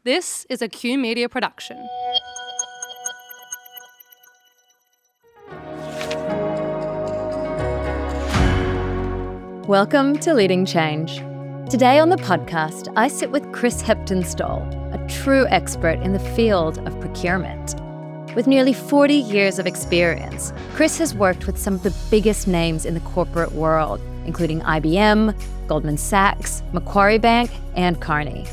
This is a Q Media production. Welcome to Leading Change. Today on the podcast, I sit with Chris Heptinstall, a true expert in the field of procurement. With nearly 40 years of experience, Chris has worked with some of the biggest names in the corporate world, including IBM, Goldman Sachs, Macquarie Bank, and Carney.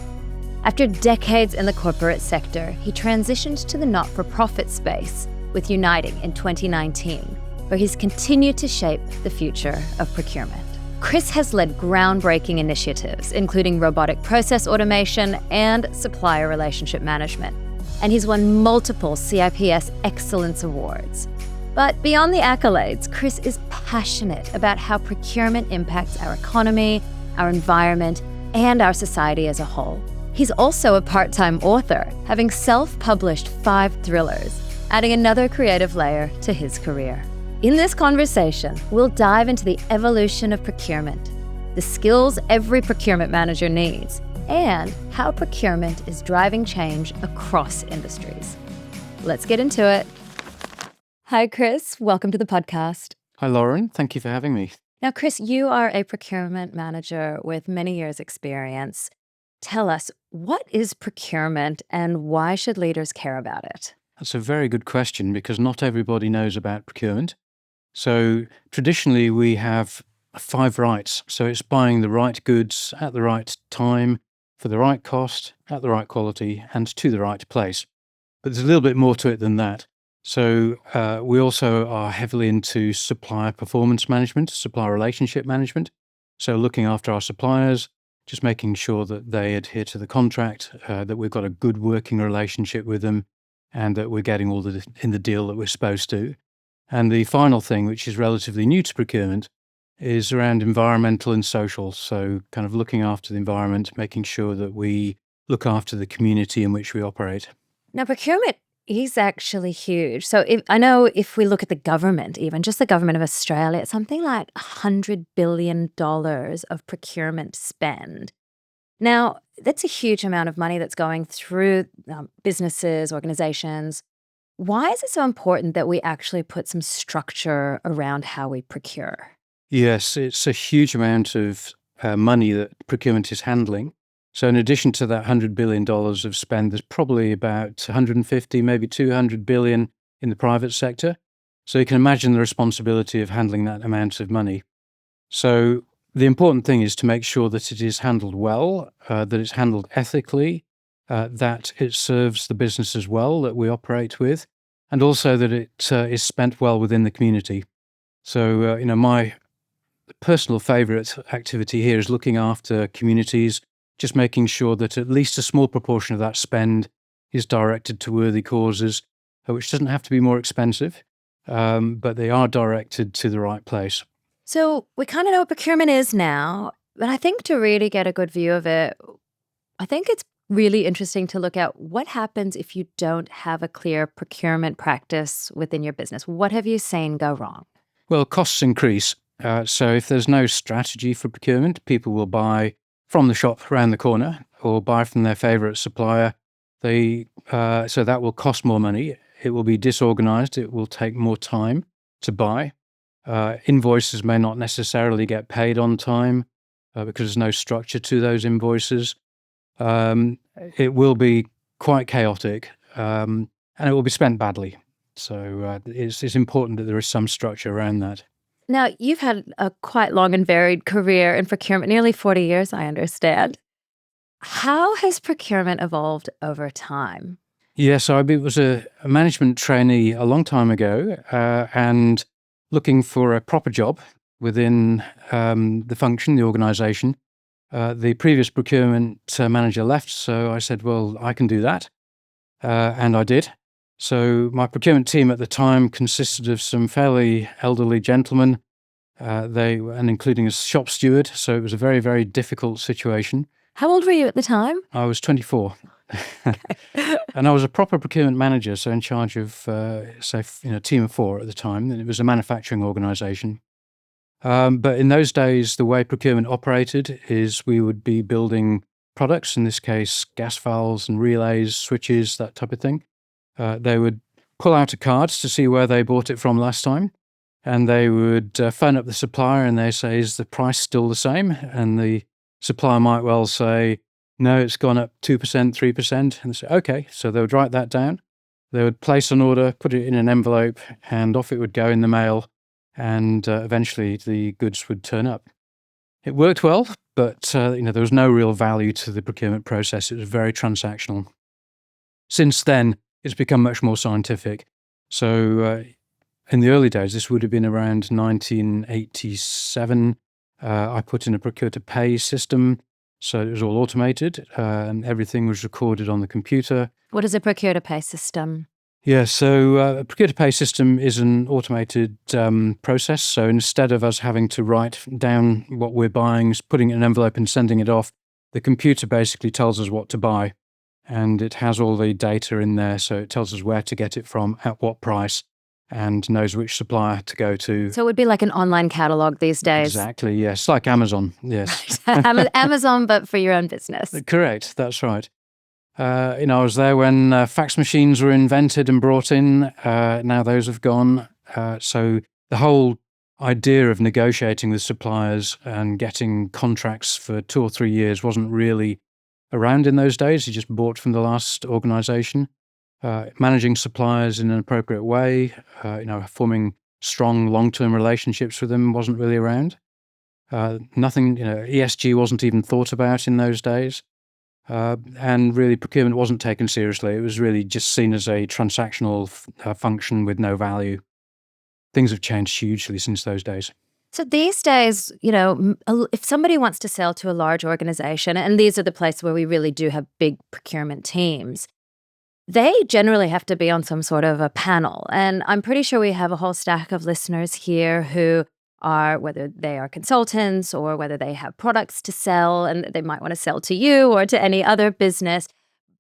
After decades in the corporate sector, he transitioned to the not-for-profit space with Uniting in 2019, where he's continued to shape the future of procurement. Chris has led groundbreaking initiatives, including robotic process automation and supplier relationship management, and he's won multiple CIPS Excellence Awards. But beyond the accolades, Chris is passionate about how procurement impacts our economy, our environment, and our society as a whole. He's also a part-time author, having self-published 5 thrillers, adding another creative layer to his career. In this conversation, we'll dive into the evolution of procurement, the skills every procurement manager needs, and how procurement is driving change across industries. Let's get into it. Hi, Chris. Welcome to the podcast. Hi, Lauren. Thank you for having me. Now, Chris, you are a procurement manager with many years' experience. Tell us, what is procurement and why should leaders care about it? That's a very good question because not everybody knows about procurement. So traditionally we have 5 rights. So it's buying the right goods at the right time, for the right cost, at the right quality, and to the right place. But there's a little bit more to it than that. So we also are heavily into supplier performance management, supplier relationship management. So looking after our suppliers, just making sure that they adhere to the contract, that we've got a good working relationship with them, and that we're getting all in the deal that we're supposed to. And the final thing, which is relatively new to procurement, is around environmental and social. So kind of looking after the environment, making sure that we look after the community in which we operate. Now, procurement is actually huge. So I know if we look at the government, even just the government of Australia, it's something like $100 billion of procurement spend. Now, that's a huge amount of money that's going through businesses, organizations. Why is it so important that we actually put some structure around how we procure? Yes, it's a huge amount of money that procurement is handling. So in addition to that $100 billion of spend, there's probably about 150, maybe 200 billion in the private sector. So you can imagine the responsibility of handling that amount of money. So the important thing is to make sure that it is handled well, that it's handled ethically, that it serves the businesses well that we operate with, and also that it is spent well within the community. So, my personal favourite activity here is looking after communities, just making sure that at least a small proportion of that spend is directed to worthy causes, which doesn't have to be more expensive, but they are directed to the right place. So we kind of know what procurement is now, but I think to really get a good view of it, I think it's really interesting to look at what happens if you don't have a clear procurement practice within your business. What have you seen go wrong? Well, costs increase. So if there's no strategy for procurement, people will buy from the shop around the corner or buy from their favourite supplier. So that will cost more money. It will be disorganised. It will take more time to buy. Invoices may not necessarily get paid on time because there's no structure to those invoices. It will be quite chaotic and it will be spent badly. So it's important that there is some structure around that. Now, you've had a quite long and varied career in procurement, nearly 40 years, I understand. How has procurement evolved over time? Yes, I was a management trainee a long time ago and looking for a proper job within the function, the organisation. The previous procurement manager left, so I said, well, I can do that. And I did. So my procurement team at the time consisted of some fairly elderly gentlemen, and including a shop steward. So it was a very, very difficult situation. How old were you at the time? I was 24. And I was a proper procurement manager, so in charge of, a team of 4 at the time. It was a manufacturing organisation. But in those days, the way procurement operated is we would be building products, in this case, gas valves and relays, switches, that type of thing. They would pull out a card to see where they bought it from last time, and they would phone up the supplier and they say, is the price still the same? And the supplier might well say, no, it's gone up 2%, 3%. And they say, okay. So they would write that down. They would place an order, put it in an envelope, and off it would go in the mail. And eventually the goods would turn up. It worked well, but there was no real value to the procurement process. It was very transactional. Since then, it's become much more scientific. So in the early days, this would have been around 1987. I put in a procure-to-pay system. So it was all automated, and everything was recorded on the computer. What is a procure-to-pay system? Yeah, so a procure-to-pay system is an automated process. So instead of us having to write down what we're buying, putting it in an envelope and sending it off, the computer basically tells us what to buy. And it has all the data in there, so it tells us where to get it from, at what price, and knows which supplier to go to. So it would be like an online catalog these days. Exactly, yes. Like Amazon, yes. Amazon, but for your own business. Correct, that's right. I was there when fax machines were invented and brought in. Now those have gone. So the whole idea of negotiating with suppliers and getting contracts for 2 or 3 years wasn't really around in those days. You just bought from the last organisation. Managing suppliers in an appropriate way, forming strong long-term relationships with them wasn't really around. Nothing, ESG wasn't even thought about in those days. And really procurement wasn't taken seriously. It was really just seen as a transactional function with no value. Things have changed hugely since those days. So these days, if somebody wants to sell to a large organization, and these are the places where we really do have big procurement teams, they generally have to be on some sort of a panel. And I'm pretty sure we have a whole stack of listeners here who are, whether they are consultants or whether they have products to sell and they might want to sell to you or to any other business,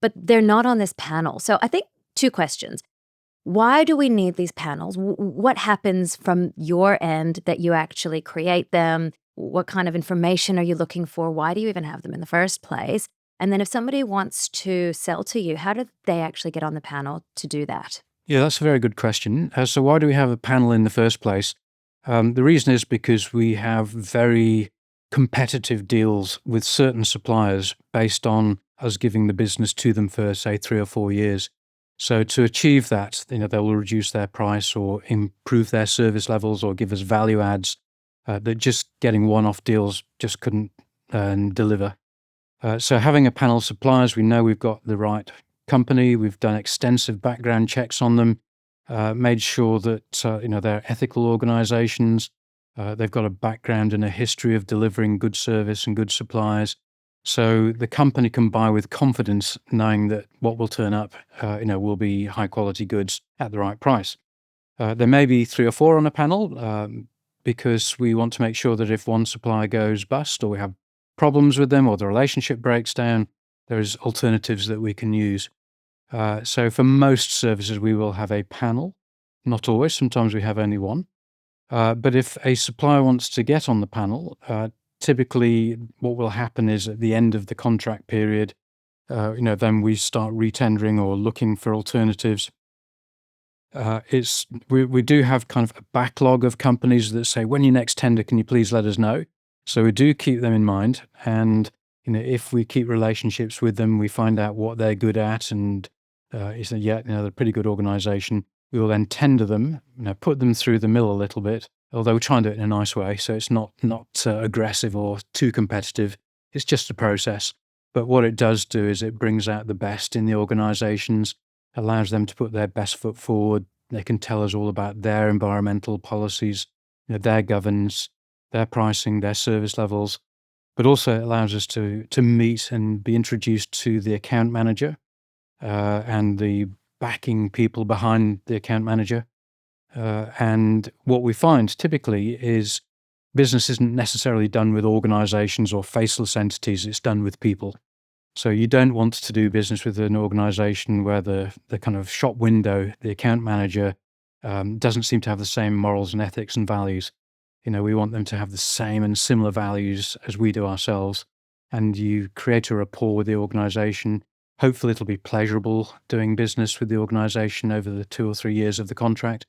but they're not on this panel. So I think 2 questions. Why do we need these panels? What happens from your end that you actually create them? What kind of information are you looking for? Why do you even have them in the first place? And then if somebody wants to sell to you, how do they actually get on the panel to do that? Yeah, that's a very good question. So why do we have a panel in the first place? The reason is because we have very competitive deals with certain suppliers based on us giving the business to them for, say, 3 or 4 years. So to achieve that, they will reduce their price or improve their service levels or give us value adds that just getting one-off deals just couldn't deliver. So having a panel of suppliers, we know we've got the right company. We've done extensive background checks on them, made sure that they're ethical organizations. They've got a background and a history of delivering good service and good supplies. So the company can buy with confidence, knowing that what will turn up, will be high quality goods at the right price. There may be 3 or 4 on a panel because we want to make sure that if one supplier goes bust or we have problems with them or the relationship breaks down, there's alternatives that we can use. So for most services, we will have a panel. Not always. Sometimes we have only one. But if a supplier wants to get on the panel, typically what will happen is at the end of the contract period, then we start retendering or looking for alternatives. We do have kind of a backlog of companies that say, when you next tender, can you please let us know? So we do keep them in mind. And if we keep relationships with them, we find out what they're good at, and they're a pretty good organization. We will then tender them, put them through the mill a little bit, although we try and do it in a nice way, so it's not aggressive or too competitive. It's just a process. But what it does do is it brings out the best in the organizations, allows them to put their best foot forward. They can tell us all about their environmental policies, their governance, their pricing, their service levels. But also it allows us to meet and be introduced to the account manager and the backing people behind the account manager. And what we find typically is business isn't necessarily done with organizations or faceless entities, it's done with people. So you don't want to do business with an organization where the kind of shop window, the account manager, doesn't seem to have the same morals and ethics and values. We want them to have the same and similar values as we do ourselves. and you create a rapport with the organization. Hopefully it'll be pleasurable doing business with the organization over the 2 or 3 years of the contract.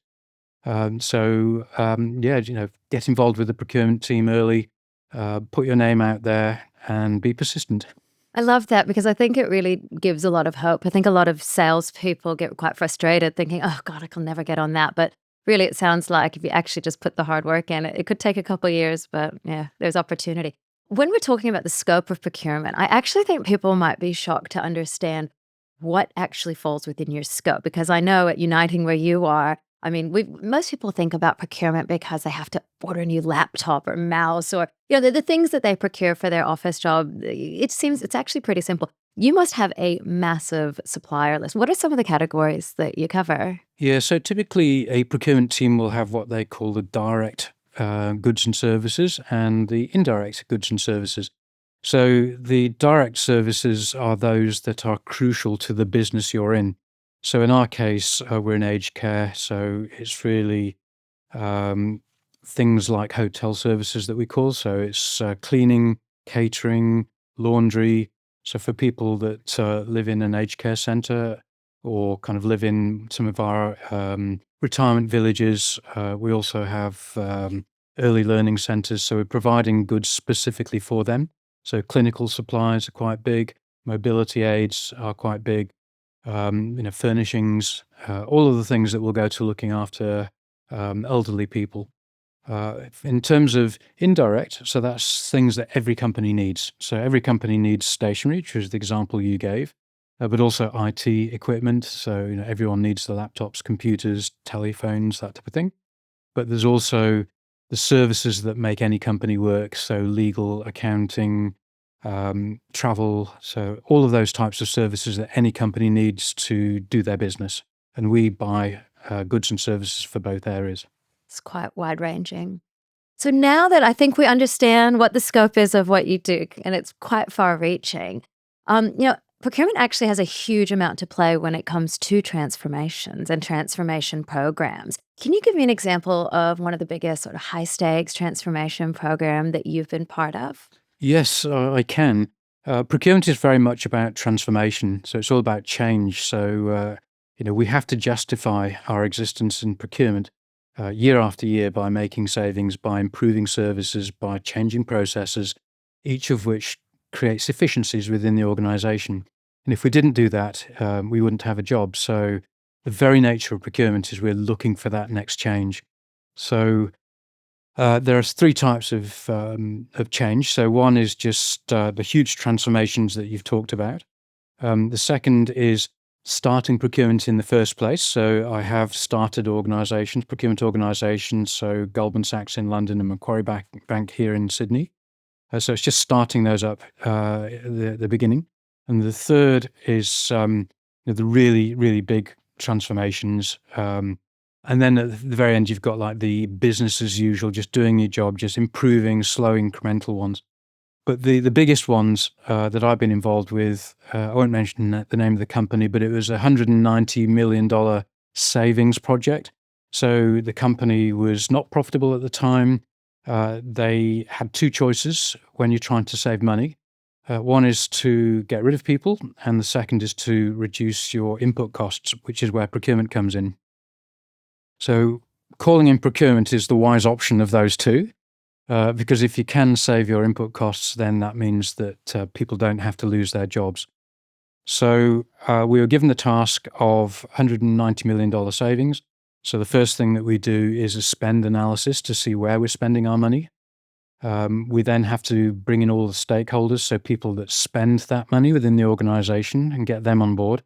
Get involved with the procurement team early, put your name out there, and be persistent. I love that because I think it really gives a lot of hope. I think a lot of salespeople get quite frustrated thinking, oh God, I can never get on that. But really, it sounds like if you actually just put the hard work in, it could take a couple of years, but yeah, there's opportunity. When we're talking about the scope of procurement, I actually think people might be shocked to understand what actually falls within your scope. Because I know at Uniting where you are, I mean, most people think about procurement because they have to order a new laptop or mouse or, the things that they procure for their office job. It seems it's actually pretty simple. You must have a massive supplier list. What are some of the categories that you cover? Yeah, so typically a procurement team will have what they call the direct goods and services and the indirect goods and services. So the direct services are those that are crucial to the business you're in. So in our case, we're in aged care, so it's really things like hotel services that we call. So it's cleaning, catering, laundry. So for people that live in an aged care centre or kind of live in some of our retirement villages, we also have early learning centres. So we're providing goods specifically for them. So clinical supplies are quite big, mobility aids are quite big, furnishings, all of the things that will go to looking after elderly people. In terms of indirect, so that's things that every company needs. So every company needs stationery, which is the example you gave, but also IT equipment. So everyone needs the laptops, computers, telephones, that type of thing. But there's also the services that make any company work. So legal, accounting, travel. So all of those types of services that any company needs to do their business. And we buy goods and services for both areas. It's quite wide ranging. So now that I think we understand what the scope is of what you do, and it's quite far reaching, procurement actually has a huge amount to play when it comes to transformations and transformation programs. Can you give me an example of one of the biggest sort of high stakes transformation program that you've been part of? Yes, I can. Procurement is very much about transformation, so it's all about change. So, we have to justify our existence in procurement year after year by making savings, by improving services, by changing processes, each of which creates efficiencies within the organization. And if we didn't do that, we wouldn't have a job. So the very nature of procurement is we're looking for that next change. So there are three types of change. So one is just the huge transformations that you've talked about. The second is starting procurement in the first place. So I have started procurement organizations, so Goldman Sachs in London and Macquarie Bank here in Sydney. So it's just starting those up at the beginning. And the third is the really, really big transformations. And then at the very end, you've got like the business as usual, just doing your job, just improving, slow incremental ones. But the biggest ones that I've been involved with, I won't mention the name of the company, but it was a $190 million savings project. So the company was not profitable at the time. They had two choices when you're trying to save money. One is to get rid of people, and the second is to reduce your input costs, which is where procurement comes in. So calling in procurement is the wise option of those two. Because if you can save your input costs, then that means that people don't have to lose their jobs. So we were given the task of $190 million savings. So the first thing that we do is a spend analysis to see where we're spending our money. We then have to bring in all the stakeholders, so people that spend that money within the organization, and get them on board.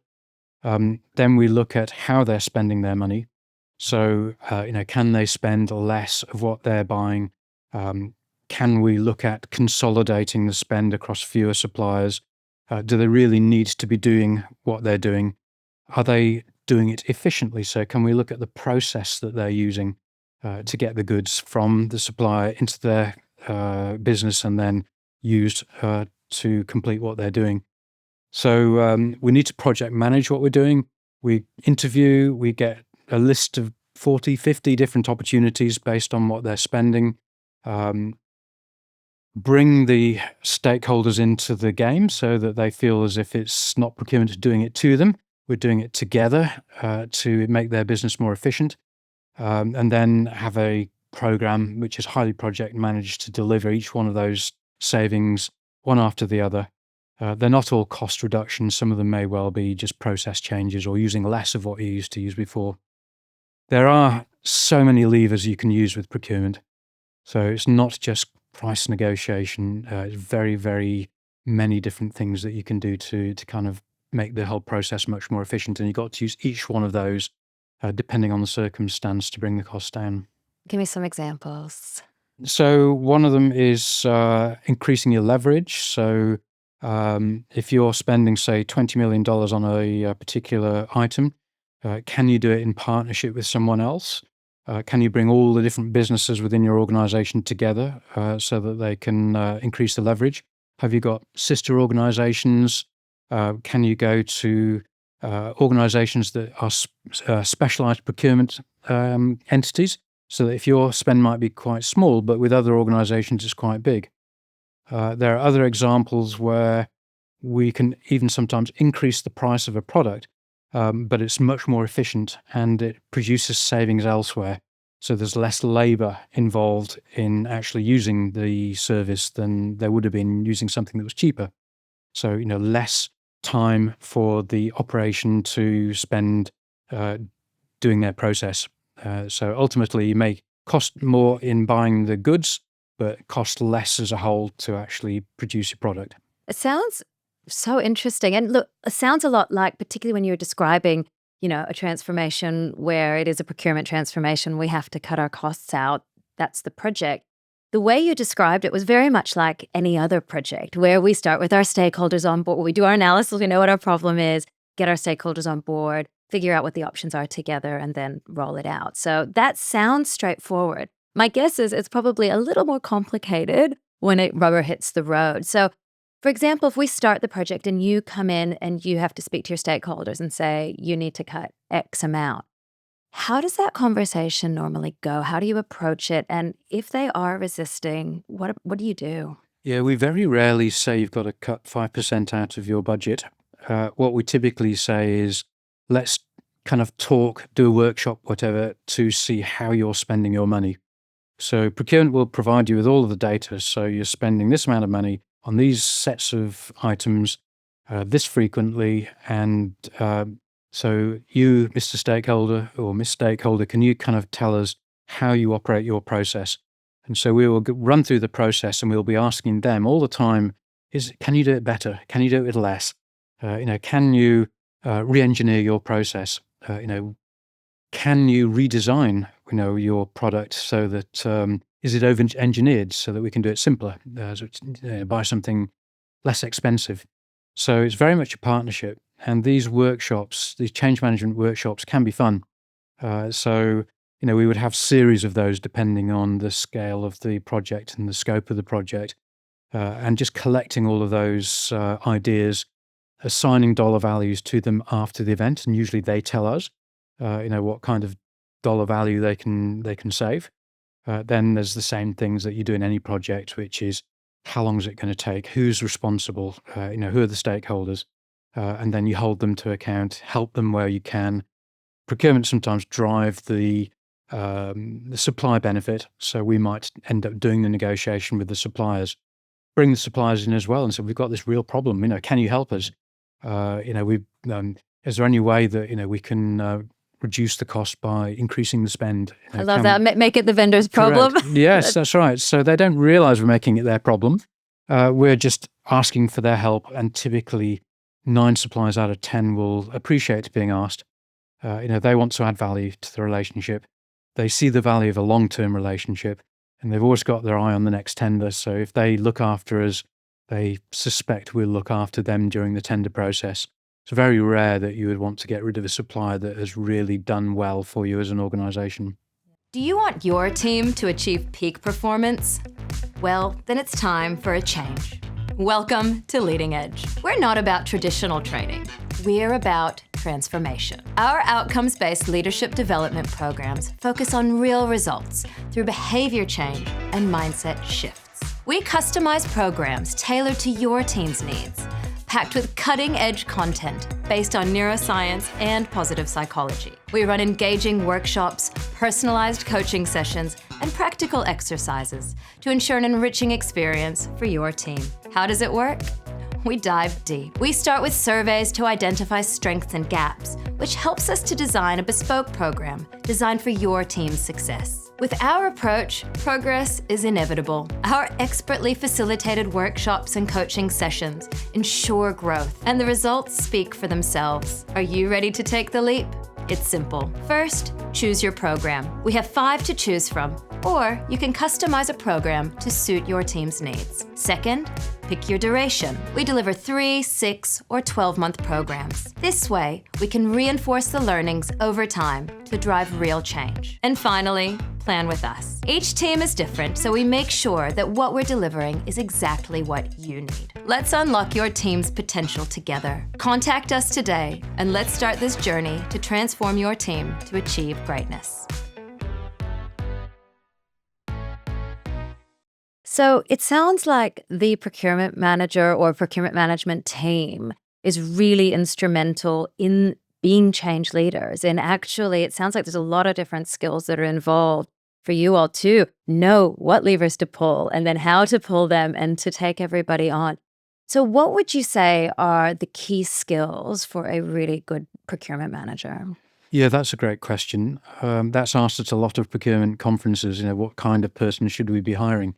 Then we look at how they're spending their money. So, can they spend less of what they're buying? Can we look at consolidating the spend across fewer suppliers? Do they really need to be doing what they're doing? Are they doing it efficiently? So can we look at the process that they're using to get the goods from the supplier into their business and then used to complete what they're doing? So we need to project manage what we're doing. We interview, we get a list of 40, 50 different opportunities based on what they're spending. bring the stakeholders into the game so that they feel as if it's not procurement doing it to them. We're doing it together to make their business more efficient, and then have a program which is highly project managed to deliver each one of those savings one after the other. They're not all cost reductions. Some of them may well be just process changes or using less of what you used to use before. There are so many levers you can use with procurement. So it's not just price negotiation. It's very, very many different things that you can do to kind of make the whole process much more efficient. And you've got to use each one of those depending on the circumstance to bring the cost down. Give me some examples. So one of them is increasing your leverage. So if you're spending, say, $20 million on a particular item, can you do it in partnership with someone else? Can you bring all the different businesses within your organization together so that they can increase the leverage? Have you got sister organizations? Can you go to organizations that are specialized procurement entities, so that if your spend might be quite small, but with other organizations it's quite big? There are other examples where we can even sometimes increase the price of a product, but it's much more efficient and it produces savings elsewhere. So there's less labor involved in actually using the service than there would have been using something that was cheaper. So, less time for the operation to spend doing their process. So ultimately you may cost more in buying the goods, but cost less as a whole to actually produce your product. It sounds so interesting. And look, it sounds a lot like, particularly when you're describing, a transformation where it is a procurement transformation, we have to cut our costs out. That's the project. The way you described it was very much like any other project where we start with our stakeholders on board. We do our analysis, we know what our problem is, get our stakeholders on board, figure out what the options are together, and then roll it out. So that sounds straightforward. My guess is it's probably a little more complicated when it rubber hits the road. So, for example, if we start the project and you come in and you have to speak to your stakeholders and say, you need to cut X amount, how does that conversation normally go? How do you approach it? And if they are resisting, what do you do? Yeah, we very rarely say you've got to cut 5% out of your budget. What we typically say is, let's kind of talk, do a workshop, whatever, to see how you're spending your money. So procurement will provide you with all of the data. So you're spending this amount of money on these sets of items this frequently. And so you, Mr. Stakeholder or Miss Stakeholder, can you kind of tell us how you operate your process? And so we will run through the process and we'll be asking them all the time, can you do it better? Can you do it with less? Can you re-engineer your process? Can you redesign, your product so that, is it over-engineered so that we can do it simpler, buy something less expensive? So it's very much a partnership. And these workshops, these change management workshops can be fun. So we would have series of those depending on the scale of the project and the scope of the project, and just collecting all of those ideas, assigning dollar values to them after the event. And usually they tell us, what kind of dollar value they can save. Then there's the same things that you do in any project, which is how long is it going to take? Who's responsible? Who are the stakeholders? And then you hold them to account, help them where you can. Procurement sometimes drive the supply benefit. So we might end up doing the negotiation with the suppliers, bring the suppliers in as well. And so we've got this real problem, can you help us? Is there any way that, we can reduce the cost by increasing the spend? I love that. Make it the vendor's problem. Yes, that's right. So they don't realize we're making it their problem. We're just asking for their help. And typically 9 suppliers out of 10 will appreciate being asked. They want to add value to the relationship. They see the value of a long-term relationship, and they've always got their eye on the next tender. So if they look after us, they suspect we'll look after them during the tender process. It's very rare that you would want to get rid of a supplier that has really done well for you as an organization. Do you want your team to achieve peak performance? Well, then it's time for a change. Welcome to Leading Edge. We're not about traditional training. We're about transformation. Our outcomes-based leadership development programs focus on real results through behavior change and mindset shifts. We customize programs tailored to your team's needs, packed with cutting-edge content based on neuroscience and positive psychology. We run engaging workshops, personalized coaching sessions, and practical exercises to ensure an enriching experience for your team. How does it work? We dive deep. We start with surveys to identify strengths and gaps, which helps us to design a bespoke program designed for your team's success. With our approach, progress is inevitable. Our expertly facilitated workshops and coaching sessions ensure growth, and the results speak for themselves. Are you ready to take the leap? It's simple. First, choose your program. We have 5 to choose from, or you can customize a program to suit your team's needs. Second, pick your duration. We deliver 3, 6, or 12-month programs. This way, we can reinforce the learnings over time to drive real change. And finally, plan with us. Each team is different, so we make sure that what we're delivering is exactly what you need. Let's unlock your team's potential together. Contact us today, and let's start this journey to transform your team to achieve greatness. So it sounds like the procurement manager or procurement management team is really instrumental in being change leaders. And actually, it sounds like there's a lot of different skills that are involved for you all to know what levers to pull and then how to pull them and to take everybody on. So what would you say are the key skills for a really good procurement manager? Yeah, that's a great question. That's asked at a lot of procurement conferences, what kind of person should we be hiring?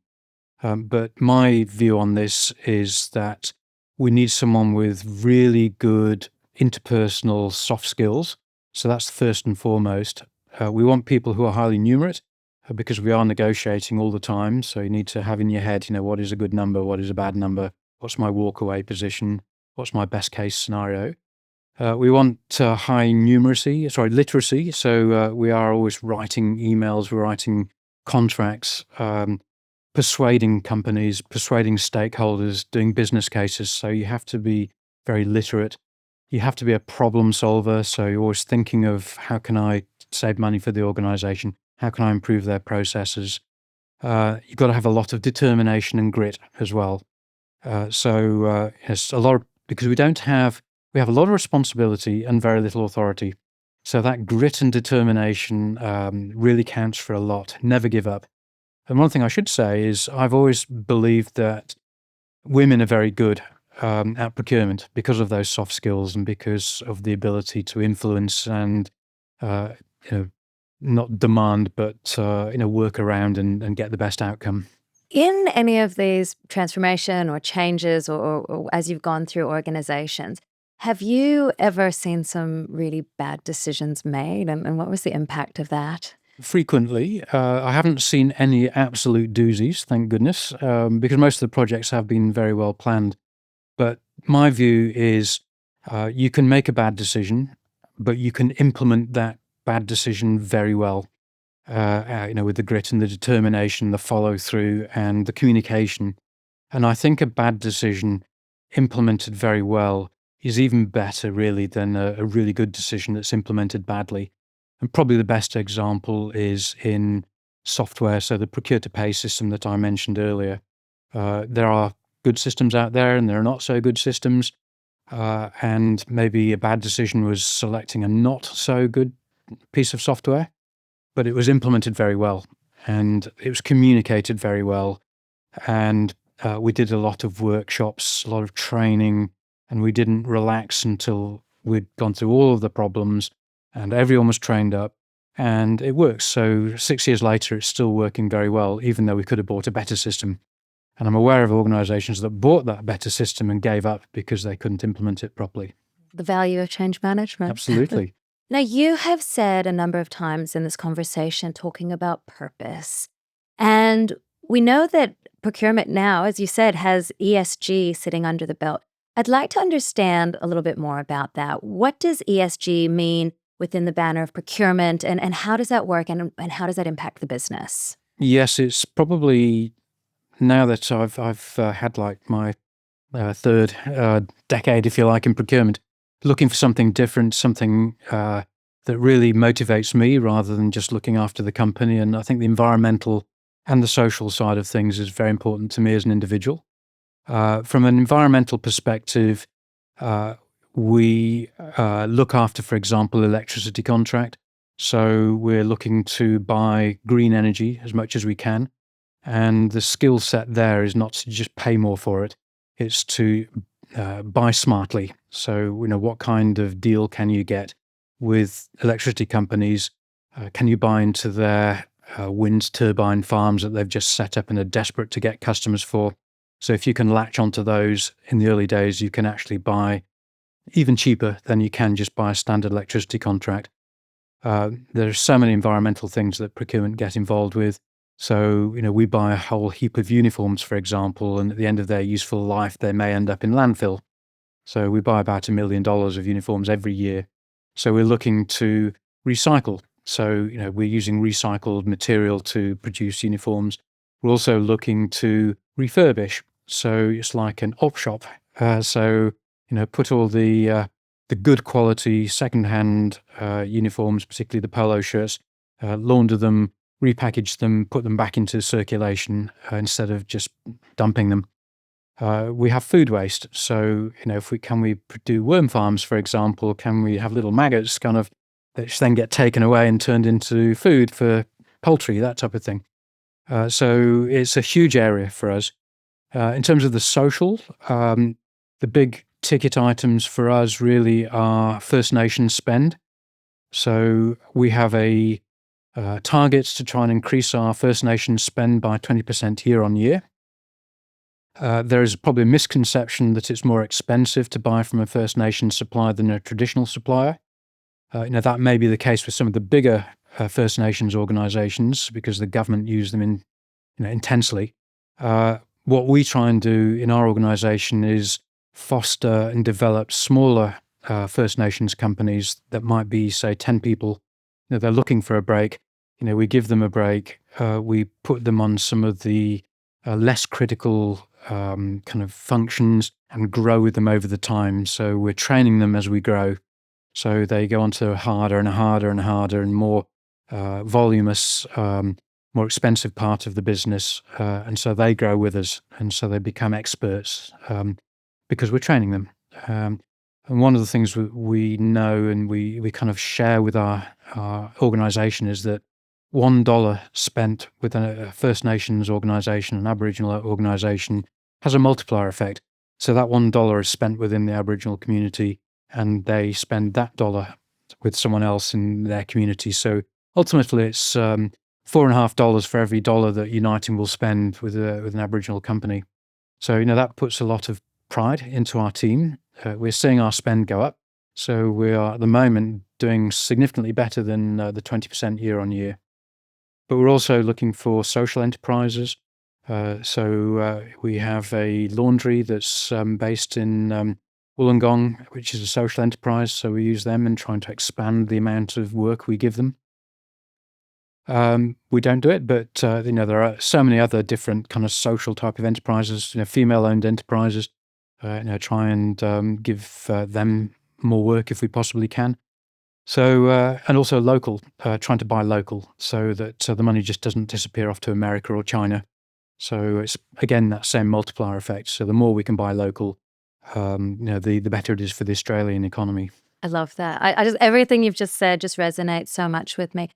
But my view on this is that we need someone with really good interpersonal soft skills. So that's first and foremost. We want people who are highly numerate because we are negotiating all the time. So you need to have in your head, what is a good number? What is a bad number? What's my walkaway position? What's my best case scenario? We want literacy. So we are always writing emails, we're writing contracts, persuading companies, persuading stakeholders, doing business cases. So you have to be very literate. You have to be a problem solver. So you're always thinking of how can I save money for the organization? How can I improve their processes? You've got to have a lot of determination and grit as well. Yes, because we have a lot of responsibility and very little authority. So that grit and determination really counts for a lot. Never give up. And one thing I should say is I've always believed that women are very good at procurement because of those soft skills and because of the ability to influence and, not demand, but, work around and get the best outcome. In any of these transformation or changes or as you've gone through organizations, have you ever seen some really bad decisions made? And what was the impact of that? Frequently. I haven't seen any absolute doozies, thank goodness, because most of the projects have been very well planned. But my view is you can make a bad decision, but you can implement that bad decision very well, with the grit and the determination, the follow through and the communication. And I think a bad decision implemented very well is even better really than a really good decision that's implemented badly. And probably the best example is in software, so the procure-to-pay system that I mentioned earlier. There are good systems out there and there are not so good systems, and maybe a bad decision was selecting a not so good piece of software, but it was implemented very well and it was communicated very well. And we did a lot of workshops, a lot of training, and we didn't relax until we'd gone through all of the problems and everyone was trained up and it works. So 6 years later, it's still working very well, even though we could have bought a better system. And I'm aware of organizations that bought that better system and gave up because they couldn't implement it properly. The value of change management. Absolutely. Now, you have said a number of times in this conversation talking about purpose. And we know that procurement now, as you said, has ESG sitting under the belt. I'd like to understand a little bit more about that. What does ESG mean within the banner of procurement, and how does that work, and how does that impact the business? Yes, it's probably now that I've had like my third decade, if you like, in procurement, looking for something different, something that really motivates me rather than just looking after the company. And I think the environmental And the social side of things is very important to me as an individual. From an environmental perspective, we look after, for example, electricity contract. So we're looking to buy green energy as much as we can. And the skill set there is not to just pay more for it. It's to buy smartly. So, what kind of deal can you get with electricity companies? Can you buy into their wind turbine farms that they've just set up and are desperate to get customers for? So if you can latch onto those in the early days, you can actually buy even cheaper than you can just buy a standard electricity contract. There are so many environmental things that procurement get involved with. So, we buy a whole heap of uniforms, for example, and at the end of their useful life, they may end up in landfill. So we buy about $1 million of uniforms every year. So we're looking to recycle. So, we're using recycled material to produce uniforms. We're also looking to refurbish. So it's like an op shop. Put all the good quality second-hand uniforms, particularly the polo shirts, launder them, repackage them, put them back into circulation instead of just dumping them. We have food waste. So, if we do worm farms, for example, can we have little maggots that then get taken away and turned into food for poultry, that type of thing. So it's a huge area for us. In terms of the social, the big ticket items for us really are First Nations spend. So we have a target to try and increase our First Nations spend by 20% year on year. There is probably a misconception that it's more expensive to buy from a First Nations supplier than a traditional supplier. That may be the case with some of the bigger First Nations organisations because the government use them intensely. What we try and do in our organisation is foster and develop smaller First Nations companies that might be, say, 10 people. They're looking for a break. We give them a break. We put them on some of the less critical kind of functions and grow with them over the time. So we're training them as we grow. So they go on to harder and harder and harder and more voluminous, more expensive part of the business. And so they grow with us. And so they become experts because we're training them. And one of the things we know and we kind of share with our organisation is that $1 spent with a First Nations organisation, an Aboriginal organisation, has a multiplier effect. So that $1 is spent within the Aboriginal community and they spend that dollar with someone else in their community. So ultimately it's $4.50 for every dollar that Uniting will spend with an Aboriginal company. So, that puts a lot of pride into our team. We're seeing our spend go up. So we are at the moment doing significantly better than the 20% year on year. But we're also looking for social enterprises. So we have a laundry that's based in Wollongong, which is a social enterprise. So we use them and trying to expand the amount of work we give them. We don't do it, but there are so many other different kind of social type of enterprises, female-owned enterprises. Try and give them more work if we possibly can. So, and also local, trying to buy local so that the money just doesn't disappear off to America or China. So it's, again, that same multiplier effect. So the more we can buy local, the better it is for the Australian economy. I love that. I just everything you've just said just resonates so much with me.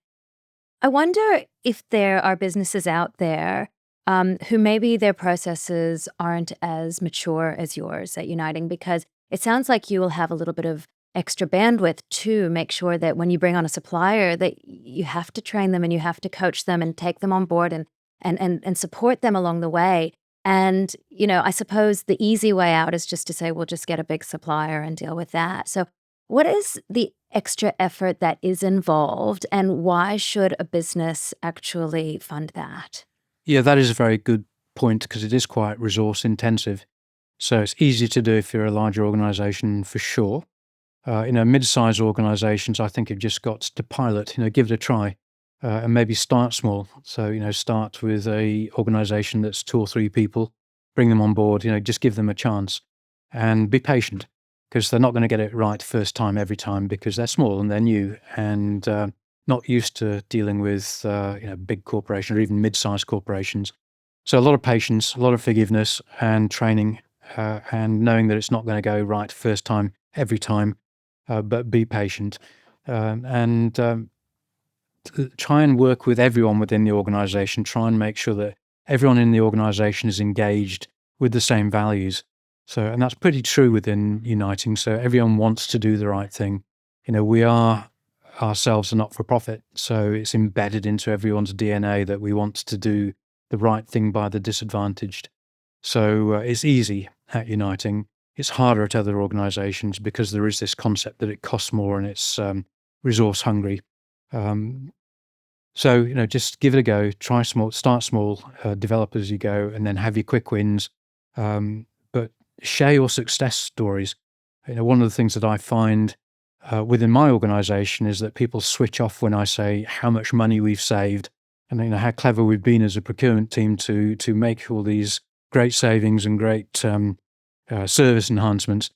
I wonder if there are businesses out there who maybe their processes aren't as mature as yours at Uniting, because it sounds like you will have a little bit of extra bandwidth to make sure that when you bring on a supplier that you have to train them and you have to coach them and take them on board and support them along the way. And, I suppose the easy way out is just to say, we'll just get a big supplier and deal with that. So what is the extra effort that is involved and why should a business actually fund that? Yeah, that is a very good point because it is quite resource intensive. So it's easy to do if you're a larger organisation for sure. Mid-sized organisations, I think, have just got to pilot, give it a try and maybe start small. So, start with a organisation that's 2 or 3 people, bring them on board, just give them a chance and be patient because they're not going to get it right first time every time because they're small and they're new and not used to dealing with big corporations or even mid-sized corporations. So a lot of patience, a lot of forgiveness and training, and knowing that it's not going to go right first time, every time, but be patient. And try and work with everyone within the organization, try and make sure that everyone in the organization is engaged with the same values. So, and that's pretty true within Uniting. So everyone wants to do the right thing. We are ourselves a not-for-profit, so it's embedded into everyone's DNA that we want to do the right thing by the disadvantaged. So it's easy at Uniting. It's harder at other organizations because there is this concept that it costs more and it's resource hungry. So, just give it a go, try small, start small, develop as you go, and then have your quick wins. But share your success stories. One of the things that I find within my organization is that people switch off when I say how much money we've saved and how clever we've been as a procurement team to make all these great savings and great service enhancements.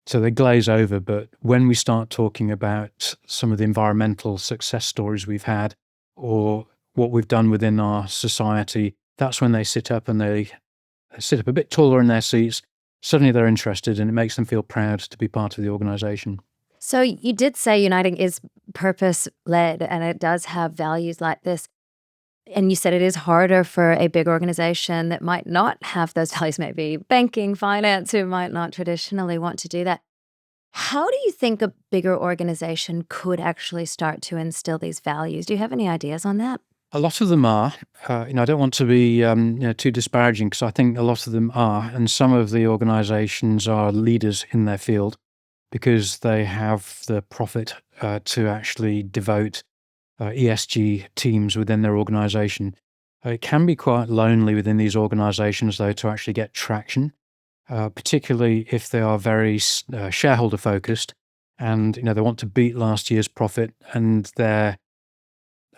So they glaze over. But when we start talking about some of the environmental success stories we've had or what we've done within our society, that's when they sit up and they sit up a bit taller in their seats. Suddenly they're interested and it makes them feel proud to be part of the organization. So you did say Uniting is purpose-led and it does have values like this. And you said it is harder for a big organization that might not have those values, maybe banking, finance, who might not traditionally want to do that. How do you think a bigger organization could actually start to instill these values? Do you have any ideas on that? A lot of them are. I don't want to be too disparaging because I think a lot of them are. And some of the organizations are leaders in their field because they have the profit to actually devote ESG teams within their organization. It can be quite lonely within these organizations, though, to actually get traction, particularly if they are very shareholder focused and they want to beat last year's profit and their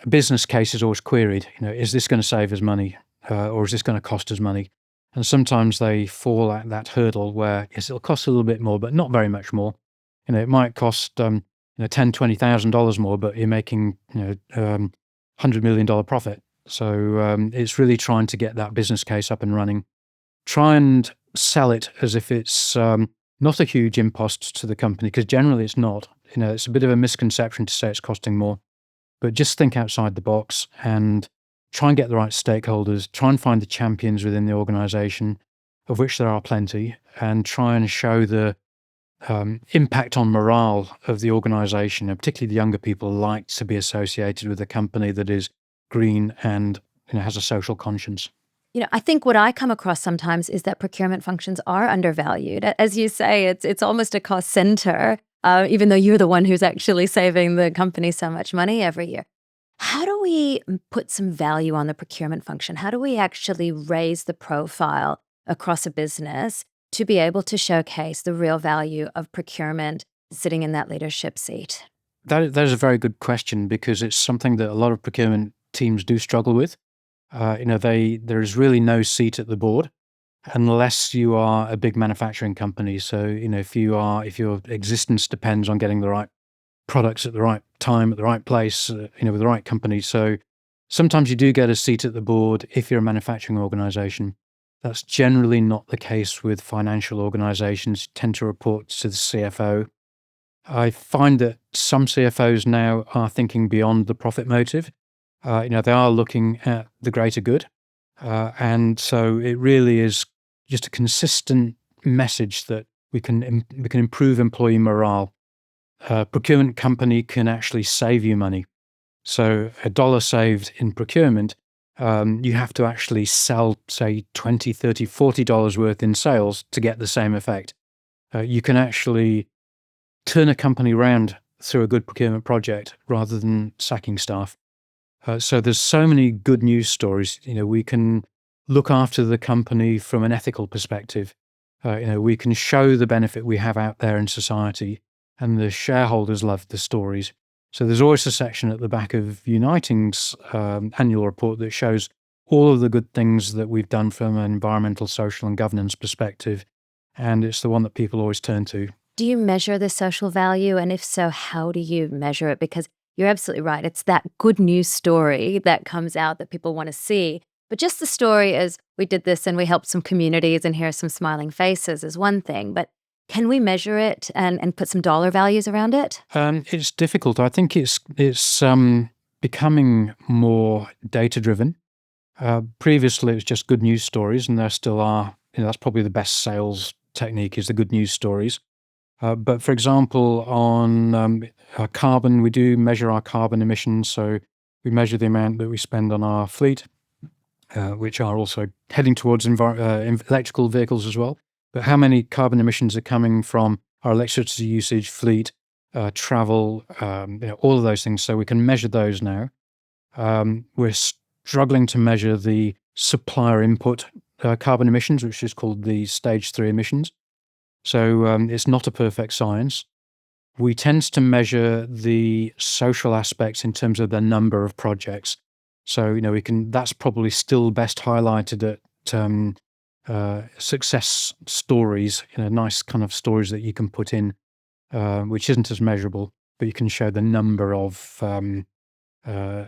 business case is always queried. Is this going to save us money or is this going to cost us money? And sometimes they fall at that hurdle where yes, it'll cost a little bit more, but not very much more. It might cost $10,000-$20,000 more, but you're making $100 million profit. So it's really trying to get that business case up and running. Try and sell it as if it's not a huge impost to the company, because generally it's not. It's a bit of a misconception to say it's costing more. But just think outside the box and try and get the right stakeholders, try and find the champions within the organization, of which there are plenty, and try and show the impact on morale of the organization, and particularly the younger people like to be associated with a company that is green and has a social conscience. I think what I come across sometimes is that procurement functions are undervalued. As you say, it's almost a cost center, even though you're the one who's actually saving the company so much money every year. How do we put some value on the procurement function? How do we actually raise the profile across a business to be able to showcase the real value of procurement sitting in that leadership seat? That is a very good question because it's something that a lot of procurement teams do struggle with. There is really no seat at the board unless you are a big manufacturing company. So, if your existence depends on getting the right products at the right time, at the right place, with the right company. So sometimes you do get a seat at the board if you're a manufacturing organization. That's generally not the case with financial organizations, tend to report to the CFO. I find that some CFOs now are thinking beyond the profit motive. They are looking at the greater good. And so it really is just a consistent message that we can improve employee morale. A procurement company can actually save you money. So $1 saved in procurement, you have to actually sell, say, $20, $30, $40 worth in sales to get the same effect. You can actually turn a company around through a good procurement project rather than sacking staff. So there's so many good news stories. We can look after the company from an ethical perspective. We can show the benefit we have out there in society, and the shareholders love the stories. So there's always a section at the back of Uniting's annual report that shows all of the good things that we've done from an environmental, social, and governance perspective, and it's the one that people always turn to. Do you measure the social value? And if so, how do you measure it? Because you're absolutely right. It's that good news story that comes out that people want to see. But just the story as we did this and we helped some communities and here are some smiling faces is one thing. But can we measure it and put some dollar values around it? It's difficult. I think it's becoming more data driven. Previously, it was just good news stories, and there still are. That's probably the best sales technique is the good news stories. But for example, on carbon, we do measure our carbon emissions. So we measure the amount that we spend on our fleet, which are also heading towards electrical vehicles as well. But how many carbon emissions are coming from our electricity usage, fleet, travel, all of those things. So we can measure those now. We're struggling to measure the supplier input carbon emissions, which is called the stage 3 emissions. So it's not a perfect science. We tend to measure the social aspects in terms of the number of projects. So, that's probably still best highlighted at success stories, nice kind of stories that you can put in, which isn't as measurable, but you can show the number of kind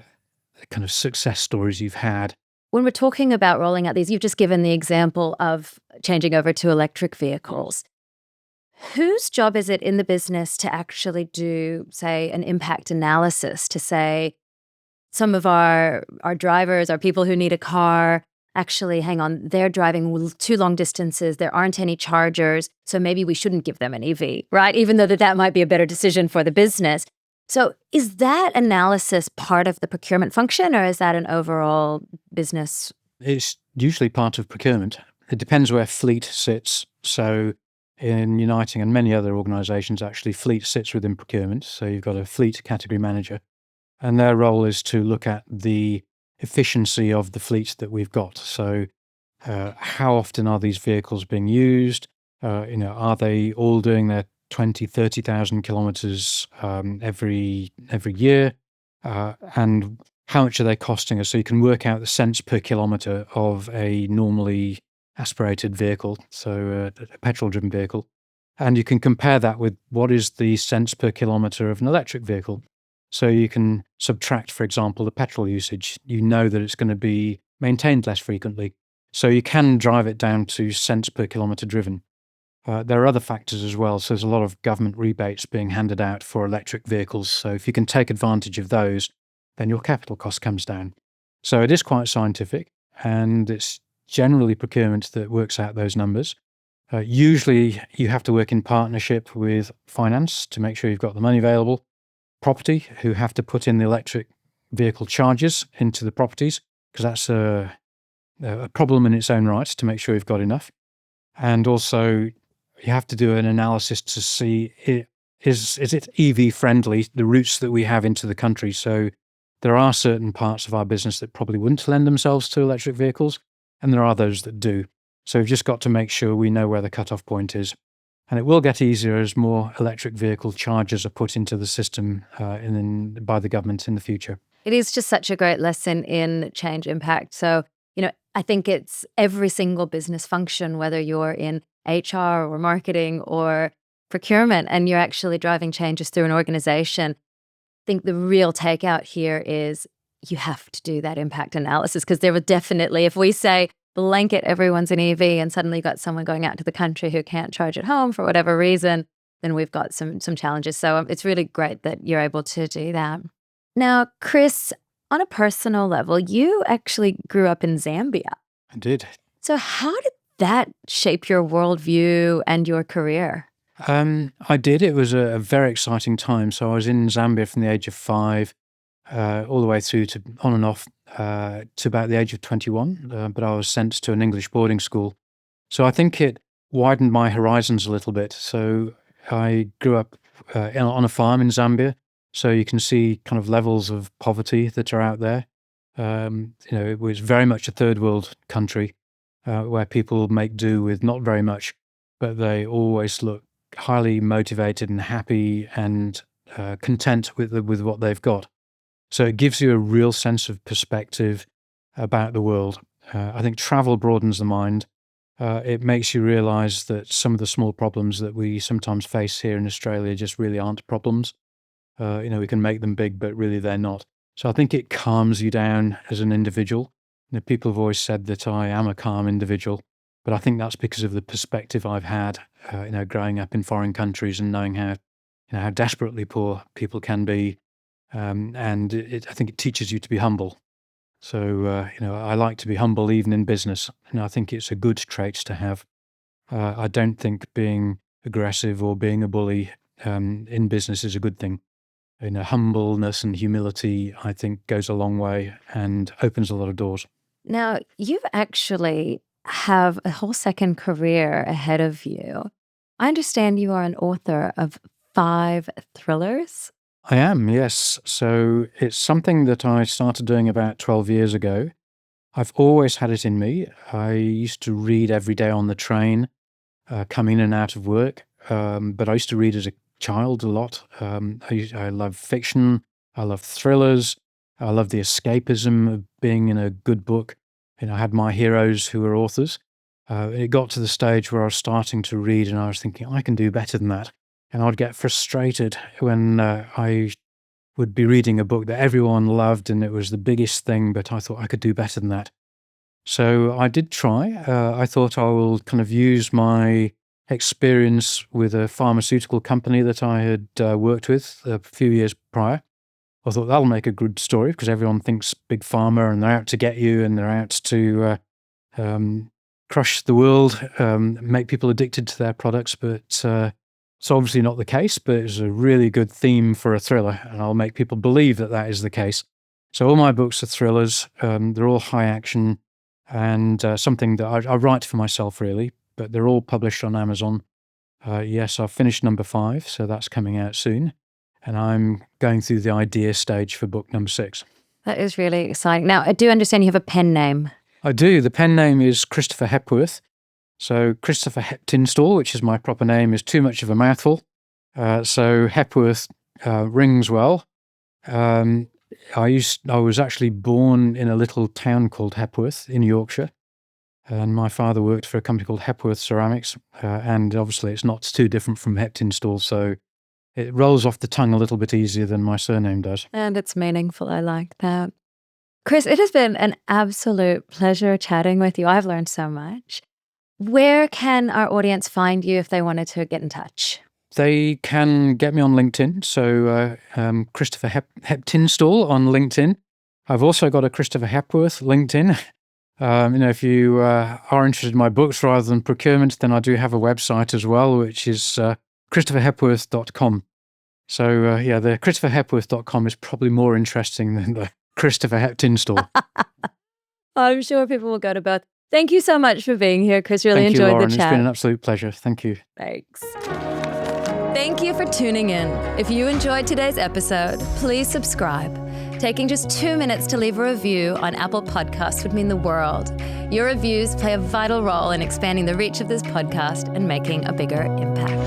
of success stories you've had. When we're talking about rolling out these, you've just given the example of changing over to electric vehicles. Whose job is it in the business to actually do, say, an impact analysis to say some of our drivers, our people who need a car, actually, hang on, they're driving too long distances, there aren't any chargers, so maybe we shouldn't give them an EV, right? Even though that might be a better decision for the business. So is that analysis part of the procurement function, or is that an overall business? It's usually part of procurement. It depends where fleet sits. So in Uniting and many other organisations, actually, fleet sits within procurement. So you've got a fleet category manager, and their role is to look at the efficiency of the fleet that we've got. So how often are these vehicles being used? Are they all doing their 20, 30,000 kilometres every year? And how much are they costing us? So you can work out the cents per kilometre of a normally aspirated vehicle, so a petrol-driven vehicle. And you can compare that with what is the cents per kilometre of an electric vehicle. So you can subtract, for example, the petrol usage. You know that it's going to be maintained less frequently. So you can drive it down to cents per kilometre driven. There are other factors as well. So there's a lot of government rebates being handed out for electric vehicles. So if you can take advantage of those, then your capital cost comes down. So it is quite scientific, and it's generally procurement that works out those numbers. Usually you have to work in partnership with finance to make sure you've got the money available, property, who have to put in the electric vehicle charges into the properties, because that's a problem in its own right to make sure you've got enough. And also you have to do an analysis to see, is it EV friendly, the routes that we have into the country. So there are certain parts of our business that probably wouldn't lend themselves to electric vehicles, and there are those that do. So we've just got to make sure we know where the cutoff point is. And it will get easier as more electric vehicle chargers are put into the system by the government in the future. It is just such a great lesson in change impact. So, I think it's every single business function, whether you're in HR or marketing or procurement, and you're actually driving changes through an organization. I think the real takeout here is you have to do that impact analysis, because there will definitely, if we say blanket everyone's an EV and suddenly you've got someone going out to the country who can't charge at home for whatever reason, then we've got some challenges. So it's really great that you're able to do that. Now, Chris, on a personal level, you actually grew up in Zambia. I did. So how did that shape your worldview and your career? I did. It was a very exciting time. So I was in Zambia from the age of 5 all the way through to on and off to about the age of 21. But I was sent to an English boarding school. So I think it widened my horizons a little bit. So I grew up on a farm in Zambia. So you can see kind of levels of poverty that are out there. It was very much a third world country where people make do with not very much, but they always look highly motivated and happy and content with what they've got. So it gives you a real sense of perspective about the world. I think travel broadens the mind. It makes you realise that some of the small problems that we sometimes face here in Australia just really aren't problems. We can make them big, but really they're not. So I think it calms you down as an individual. People have always said that I am a calm individual, but I think that's because of the perspective I've had, growing up in foreign countries and knowing how desperately poor people can be. And I think it teaches you to be humble. So, I like to be humble even in business. And I think it's a good trait to have. I don't think being aggressive or being a bully in business is a good thing. Humbleness and humility, I think, goes a long way and opens a lot of doors. Now, you actually have a whole second career ahead of you. I understand you are an author of 5 thrillers. I am, yes. So it's something that I started doing about 12 years ago. I've always had it in me. I used to read every day on the train, come in and out of work. But I used to read as a child a lot. I love fiction. I love thrillers. I love the escapism of being in a good book. I had my heroes who were authors. It got to the stage where I was starting to read and I was thinking, I can do better than that. And I'd get frustrated when I would be reading a book that everyone loved and it was the biggest thing, but I thought I could do better than that. So I did try. I thought I will kind of use my experience with a pharmaceutical company that I had worked with a few years prior. I thought that'll make a good story because everyone thinks big pharma and they're out to get you and they're out to crush the world, make people addicted to their products. But it's obviously not the case, but it's a really good theme for a thriller and I'll make people believe that that is the case. So all my books are thrillers. They're all high action and something that I write for myself really, but they're all published on Amazon. Yes, I've finished number 5, so that's coming out soon. And I'm going through the idea stage for book number 6. That is really exciting. Now, I do understand you have a pen name. I do. The pen name is Christopher Hepworth. So Christopher Heptinstall, which is my proper name, is too much of a mouthful. So Hepworth rings well. I was actually born in a little town called Hepworth in Yorkshire. And my father worked for a company called Hepworth Ceramics. And obviously it's not too different from Heptinstall. So it rolls off the tongue a little bit easier than my surname does. And it's meaningful. I like that. Chris, it has been an absolute pleasure chatting with you. I've learned so much. Where can our audience find you if they wanted to get in touch? They can get me on LinkedIn. So Christopher Heptinstall on LinkedIn. I've also got a Christopher Hepworth LinkedIn. If you are interested in my books rather than procurement, then I do have a website as well, which is ChristopherHepworth.com. So the ChristopherHepworth.com is probably more interesting than the Christopher Heptinstall. I'm sure people will go to both. Thank you so much for being here, Chris. Really Thank you, enjoyed Lauren. the chat. It's been an absolute pleasure. Thank you. Thanks. Thank you for tuning in. If you enjoyed today's episode, please subscribe. Taking just 2 minutes to leave a review on Apple Podcasts would mean the world. Your reviews play a vital role in expanding the reach of this podcast and making a bigger impact.